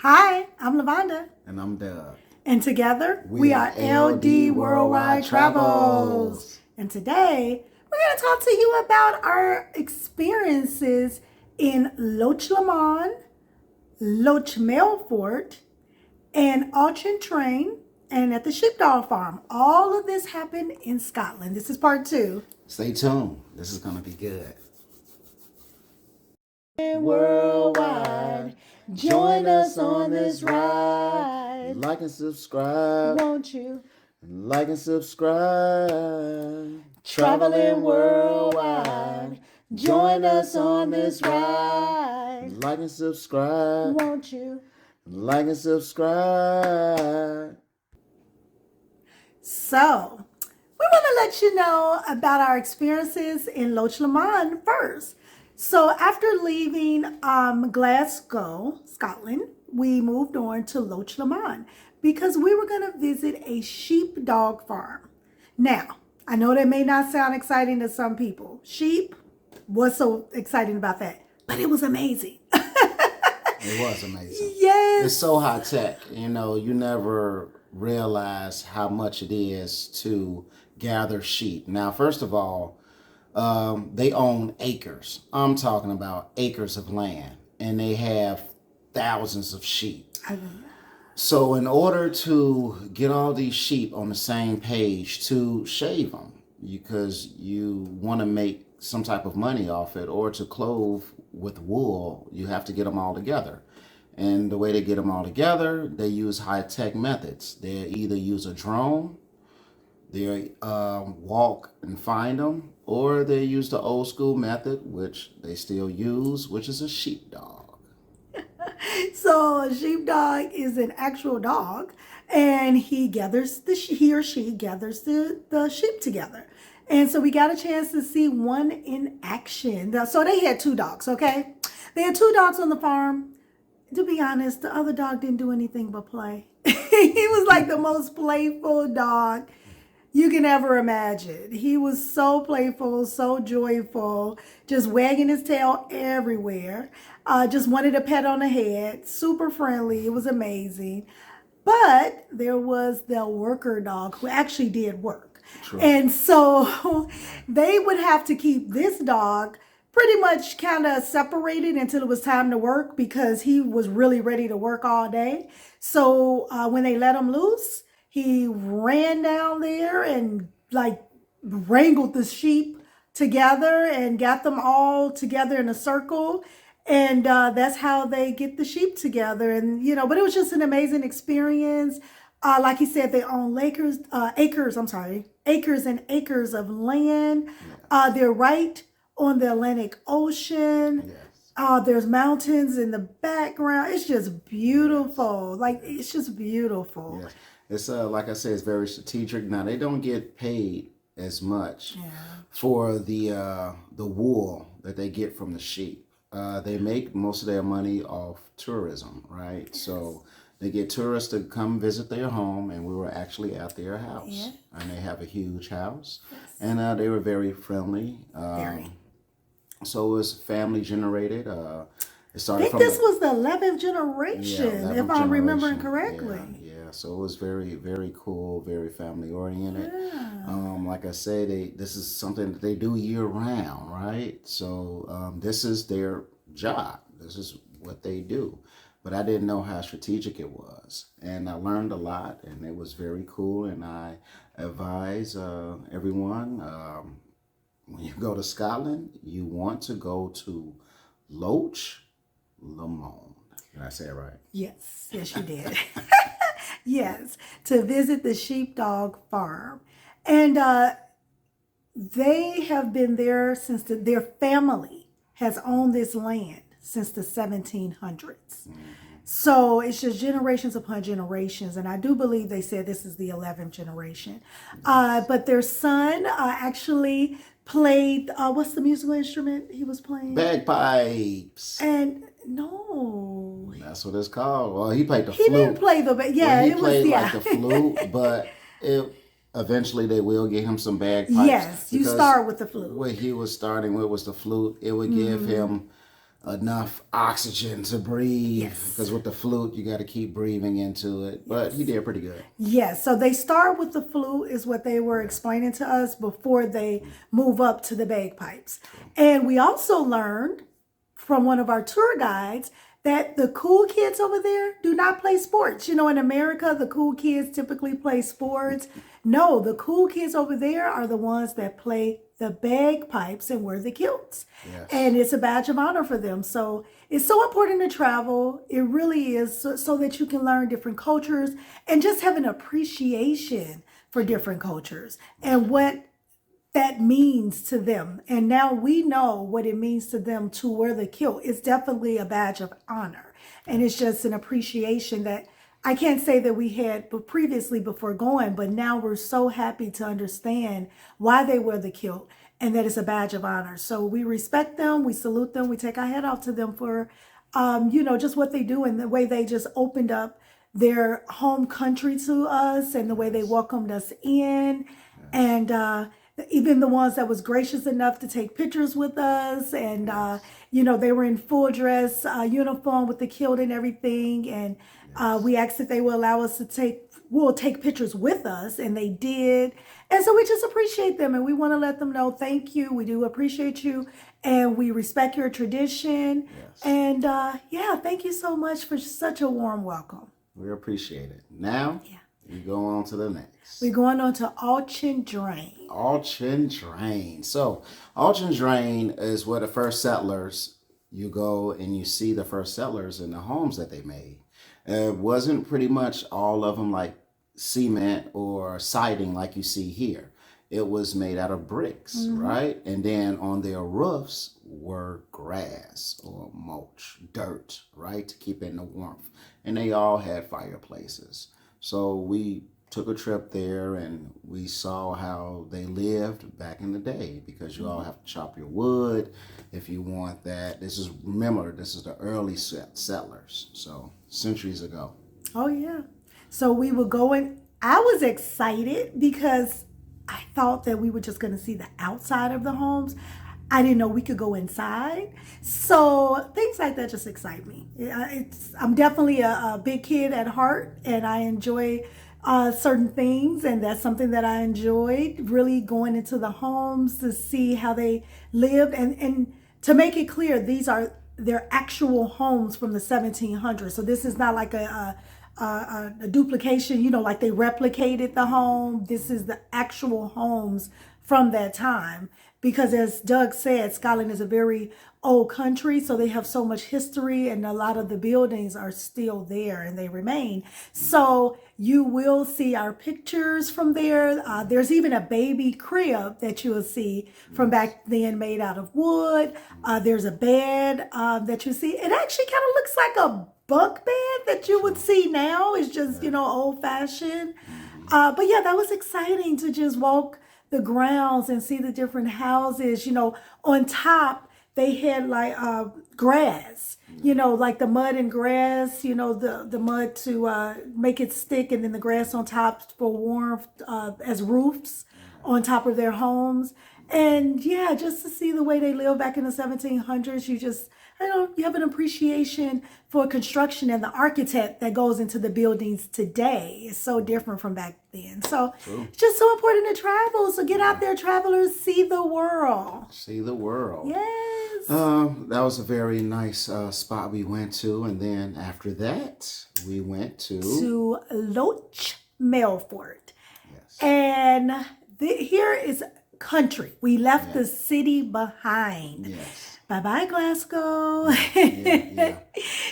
Hi, I'm Lavonda. And I'm Doug. And together we are LD Worldwide Travels. And today we're going to talk to you about our experiences in Loch Lomond, Loch Melfort, and Auchentrain, and at the Sheepdog Farm. All of this happened in Scotland. This is part 2. Stay tuned. This is going to be good. Worldwide, join us on this ride. Like and subscribe. Won't you? Like and subscribe. Traveling worldwide, join us on this ride. Like and subscribe. Won't you? Like and subscribe. So, we want to let you know about our experiences in Loch Lomond first. So, after leaving Glasgow, Scotland, we moved on to Loch Lomond because we were going to visit a sheepdog farm. Now, I know that may not sound exciting to some people. Sheep, what's so exciting about that? But it was amazing. It was amazing. Yes. It's so high tech. You know, you never realize how much it is to gather sheep. Now, first of all, they own acres. I'm talking about acres of land, and they have thousands of sheep. So in order to get all these sheep on the same page to shave them, because you want to make some type of money off it, or to clothe with wool, you have to get them all together. And the way they get them all together, they use high-tech methods. They either use a drone, they walk and find them, or they use the old school method, which they still use, which is a sheepdog. So a sheepdog is an actual dog, and he or she gathers the sheep together. And so we got a chance to see one in action. So they had 2 dogs, okay? They had 2 dogs on the farm. To be honest, the other dog didn't do anything but play. He was like the most playful dog you can ever imagine. He was so playful, so joyful, just wagging his tail everywhere. Just wanted a pet on the head, super friendly. It was amazing. But there was the worker dog who actually did work. True. And so they would have to keep this dog pretty much kind of separated until it was time to work, because he was really ready to work all day. So when they let him loose, he ran down there and like wrangled the sheep together and got them all together in a circle. And that's how they get the sheep together. And, you know, but it was just an amazing experience. Like he said, they own acres and acres of land. Yes. They're right on the Atlantic Ocean. Yes. There's mountains in the background. It's just beautiful. Like, it's just beautiful. Yes. It's like I said, it's very strategic. Now they don't get paid as much for the wool that they get from the sheep. They make most of their money off tourism, right? Yes. So they get tourists to come visit their home, and we were actually at their house. Yeah. And they have a huge house. Yes. And they were very friendly. Very. So it was family generated. It started I think this was the 11th generation, 11th if I'm remembering correctly. Yeah. So it was very, very cool, very family oriented. Yeah. Like I said, this is something that they do year round, right? So this is their job. This is what they do. But I didn't know how strategic it was. And I learned a lot, and it was very cool. And I advise everyone, when you go to Scotland, you want to go to Loch Lomond. Did I say it right? Yes, you did. Yes, to visit the sheepdog farm. And they have been there since their family has owned this land since the 1700s. Mm-hmm. So it's just generations upon generations. And I do believe they said this is the 11th generation. Yes. But their son actually played, what's the musical instrument he was playing? Bagpipes. And no. That's what it's called. Well, he played the flute. He didn't play the, yeah, he played like the flute, but eventually they will get him some bagpipes. Yes, you start with the flute. What he was starting with was the flute. It would give him enough oxygen to breathe, Yes. because with the flute you got to keep breathing into it. But he did pretty good. Yes, so they start with the flute, is what they were explaining to us before they move up to the bagpipes. And we also learned from one of our tour guides that the cool kids over there do not play sports. You know, in America, the cool kids typically play sports. No, the cool kids over there are the ones that play the bagpipes and wear the kilts. Yes. And it's a badge of honor for them. So it's so important to travel. It really is, so that you can learn different cultures and just have an appreciation for different cultures and what that means to them. And now we know what it means to them to wear the kilt. It's definitely a badge of honor. And it's just an appreciation that I can't say that we had previously before going, but now we're so happy to understand why they wear the kilt and that it's a badge of honor. So we respect them, we salute them, we take our hat off to them for, just what they do and the way they just opened up their home country to us and the way they welcomed us in. And even the ones that was gracious enough to take pictures with us. And, they were in full dress uniform with the kilt and everything. And we asked if they will allow us to take pictures with us, and they did. And so we just appreciate them, and we want to let them know, thank you. We do appreciate you, and we respect your tradition. Yes. And thank you so much for such a warm welcome. We appreciate it. Now, we go on to the next. We're going on to Auction Drain. Auction Drain. So, Auction Drain is where the first settlers, you go and you see the first settlers and the homes that they made. It wasn't pretty much all of them like cement or siding like you see here. It was made out of bricks, right? And then on their roofs were grass or mulch, dirt, right? To keep in the warmth. And they all had fireplaces. So we took a trip there and we saw how they lived back in the day, because you all have to chop your wood if you want that. Remember, this is the early settlers, so centuries ago. Oh, yeah. So we were going, I was excited because I thought that we were just going to see the outside of the homes. I didn't know we could go inside. So things like that just excite me. I'm definitely a big kid at heart, and I enjoy certain things, and that's something that I enjoyed, really going into the homes to see how they lived. And to make it clear, these are their actual homes from the 1700s. So this is not like a duplication, like they replicated the home. This is the actual homes from that time. Because as Doug said, Scotland is a very old country, so they have so much history, and a lot of the buildings are still there and they remain. So you will see our pictures from there. There's even a baby crib that you will see from back then, made out of wood. There's a bed that you see. It actually kind of looks like a bunk bed that you would see now. It's just, old fashioned. But yeah, that was exciting to just walk the grounds and see the different houses. On top they had like grass, like the mud and grass, the mud to make it stick, and then the grass on top for warmth as roofs on top of their homes. And just to see the way they lived back in the 1700s, you have an appreciation for construction and the architect that goes into the buildings today. It's so different from back then. So It's just so important to travel. So get out there, travelers, see the world. See the world. Yes. That was a very nice spot we went to. And then after that, we went to Loch Melfort. Yes. And here is country. We left the city behind. Yes. Bye-bye, Glasgow. Yeah.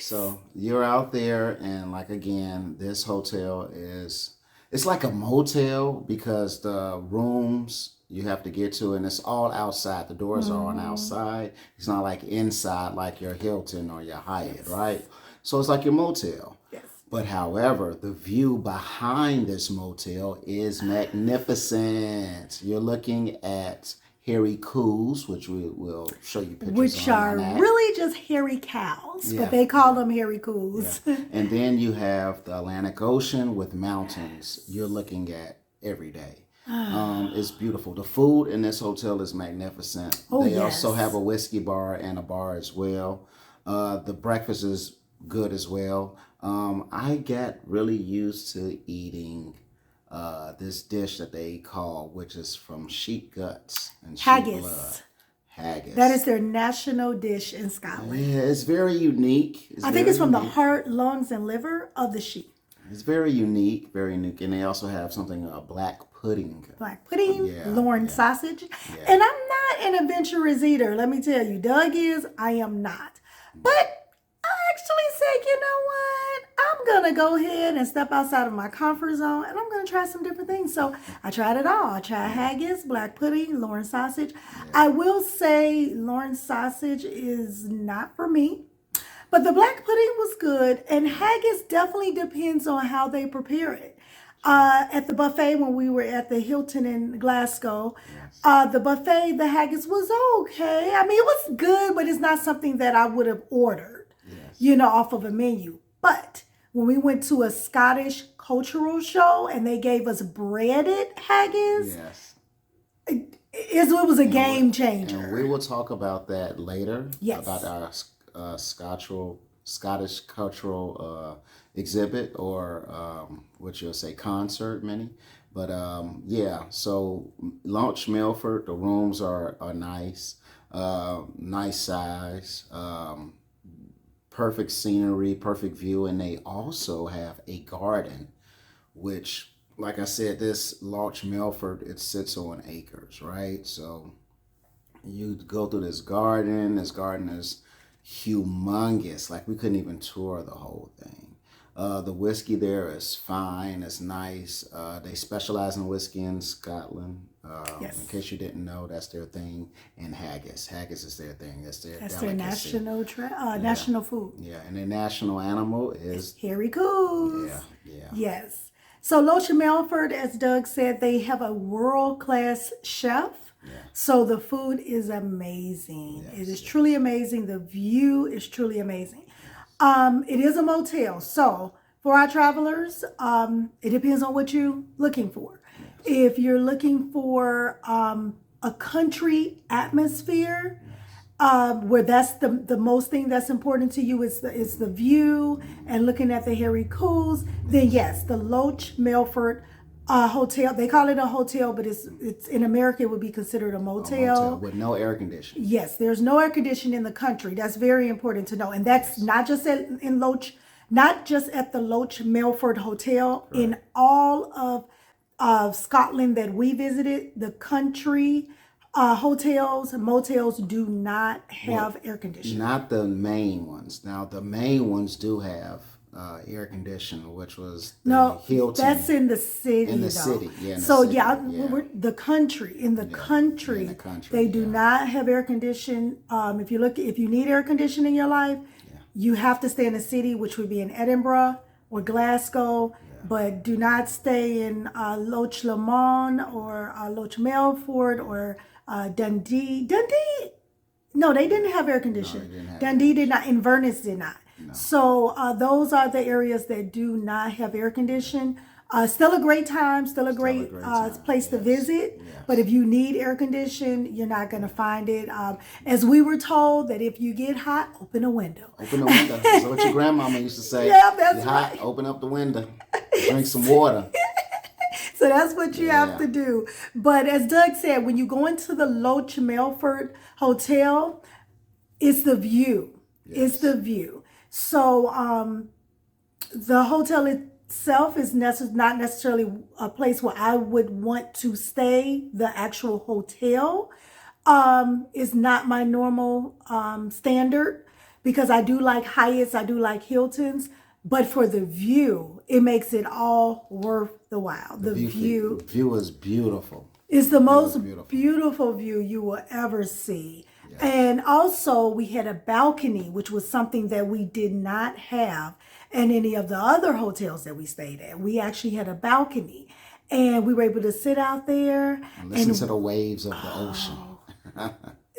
So you're out there, and again, this hotel it's like a motel, because the rooms you have to get to, and it's all outside. The doors are on outside. It's not like inside like your Hilton or your Hyatt, right? So it's like your motel. Yes. But however, the view behind this motel is magnificent. You're looking at hairy Coos, which we will show you pictures Which are really just hairy cows, but they call them hairy Coos. Yeah. And then you have the Atlantic Ocean with mountains you're looking at every day. It's beautiful. The food in this hotel is magnificent. They also have a whiskey bar and a bar as well. The breakfast is good as well. I get really used to eating this dish that they call, which is from sheep guts and sheep blood. Haggis. That is Haggis. their national dish in Scotland. Yeah, it's very unique. It's I think it's very from the unique. heart, lungs, and liver of the sheep. It's very unique, very unique. And they also have something, black pudding. Black pudding, Yeah, Lorne yeah, sausage. yeah. And I'm not an adventurous eater. Let me tell you, Doug is, I am not. But I actually said, you know what? I'm going to go ahead and step outside of my comfort zone and I'm going to try some different things. So I tried it all. I tried haggis, black pudding, Lorne sausage. I will say Lorne sausage is not for me. But the black pudding was good, and haggis definitely depends on how they prepare it. At the buffet, when we were at the Hilton in Glasgow, Yes. the buffet, the haggis was okay. I mean, it was good, but it's not something that I would have ordered, Yes. off of a menu. But when we went to a Scottish cultural show and they gave us breaded haggis, Yes. it was a game And changer. we will talk about that later. Yes. About our Scottish cultural exhibit, or what you'll say concert, many. But yeah, so Loch Melfort, the rooms are nice, nice size, perfect scenery, perfect view, and they also have a garden, which, like I said, this Loch Melfort, it sits on acres, right? So you go through this garden. This garden is humongous. Like, we couldn't even tour the whole thing. The whiskey there is fine. It's nice. They specialize in whiskey in Scotland. Yes. In case you didn't know, that's their thing. And haggis. Haggis is their thing. That's their That's their delicacy. national food. Yeah, and their national animal is, Harry Coos. yeah. Yes. So Loch Melfort, as Doug said, they have a world-class chef. Yeah. So the food is amazing. Yes, It is truly amazing. The view is truly amazing. It is a motel. So for our travelers, it depends on what you're looking for. If you're looking for a country atmosphere, where that's the most thing that's important to you is the view and looking at the Harry Coos, then yes, the Loch Melfort hotel. They call it a hotel, but it's in America it would be considered a motel. with no air conditioning. Yes, there's no air conditioning in the country. That's very important to know, and that's not just not just at the Loch Melfort Hotel. Right. In all of Scotland that we visited, the country hotels, motels do not have air conditioning. Not the main ones. Now, the main ones do have air conditioning, which was the No, Hilton. that's in the city. In the though. city, yeah, in the So city, yeah, yeah. the country in the country, in the country, they do yeah. not have air conditioning. If you need air conditioning in your life, you have to stay in the city, which would be in Edinburgh or Glasgow. But do not stay in Loch Lomond or Loch Melfort or Dundee. No, they didn't have air conditioning. didn't have Dundee did not. Inverness did not. So those are the areas that do not have air conditioning. Still a great time, still a great time, place to yes, visit. yes. But if you need air conditioning, you're not going to find it. As we were told that if you get hot, open a window. Open the window. That's what your grandmama used to say. Yeah, that's You're hot, right. open up the window. Drink some water. So that's what you have Yeah. to do. But as Doug said, when you go into the Loch Melfort Hotel, it's the view. It's the view. So the hotel itself is not necessarily a place where I would want to stay. The actual hotel is not my normal standard because I do like Hyatts, I do like Hiltons, but for the view, it makes it all worth the while. The view View is beautiful. is the most beautiful. beautiful view you will ever see. And also, we had a balcony, which was something that we did not have in any of the other hotels that we stayed at. We actually had a balcony, and we were able to sit out there And listen to the waves of the ocean.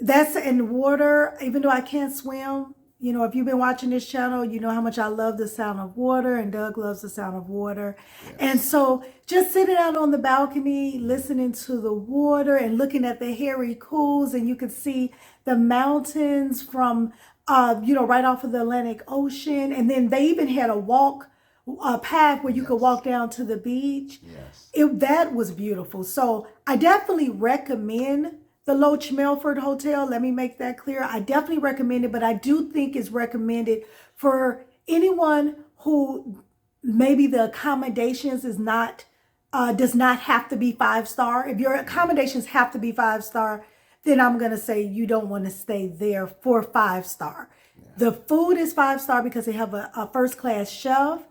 That's in water. Even though I can't swim, if you've been watching this channel, you know how much I love the sound of water, and Doug loves the sound of water. Yes. And so just sitting out on the balcony, listening to the water and looking at the Harry Coos, and you can see the mountains from right off of the Atlantic Ocean. And then they even had a path where you could walk down to the beach. Yes. That was beautiful. So I definitely recommend the Loch Melfort Hotel. Let me make that clear. I definitely recommend it, but I do think it's recommended for anyone who maybe the accommodations does not have to be 5-star. If your accommodations have to be 5-star, then I'm going to say you don't want to stay there for 5-star. Yeah. The food is 5-star because they have a first class chef.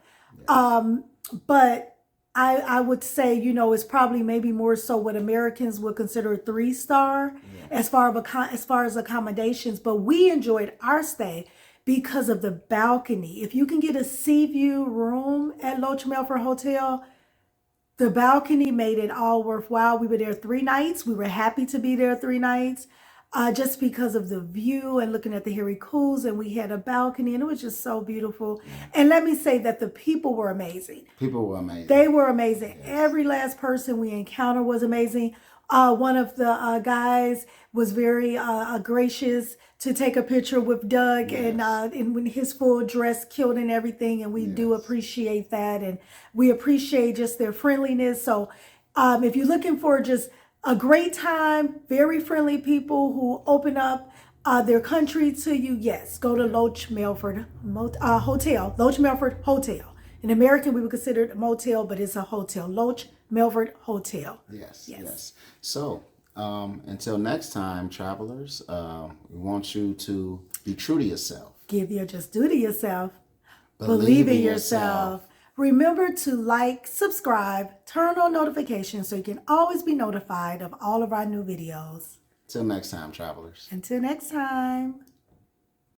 But I would say, it's probably maybe more so what Americans would consider 3-star as far as accommodations. But we enjoyed our stay because of the balcony. If you can get a sea view room at Loch Melfort Hotel, the balcony made it all worthwhile. We were there 3 nights. We were happy to be there 3 nights. Just because of the view and looking at the Coos, and we had a balcony, and it was just so beautiful. And let me say that the people were amazing. People were amazing. They were amazing. Yes. Every last person we encountered was amazing. One of the guys was very gracious to take a picture with Doug, Yes. and when his full dress kilt and everything, and we do appreciate that, and we appreciate just their friendliness. So if you're looking for just a great time, very friendly people who open up their country to you, yes, go to Loch Melfort Hotel. Loch Melfort Hotel. In American, we would consider it a motel, but it's a hotel. Loch Melfort Hotel. Yes. So, until next time, travelers, we want you to be true to yourself. Just do to yourself. Believe in yourself. Remember to like, subscribe, turn on notifications so you can always be notified of all of our new videos. Till next time, travelers. Until next time.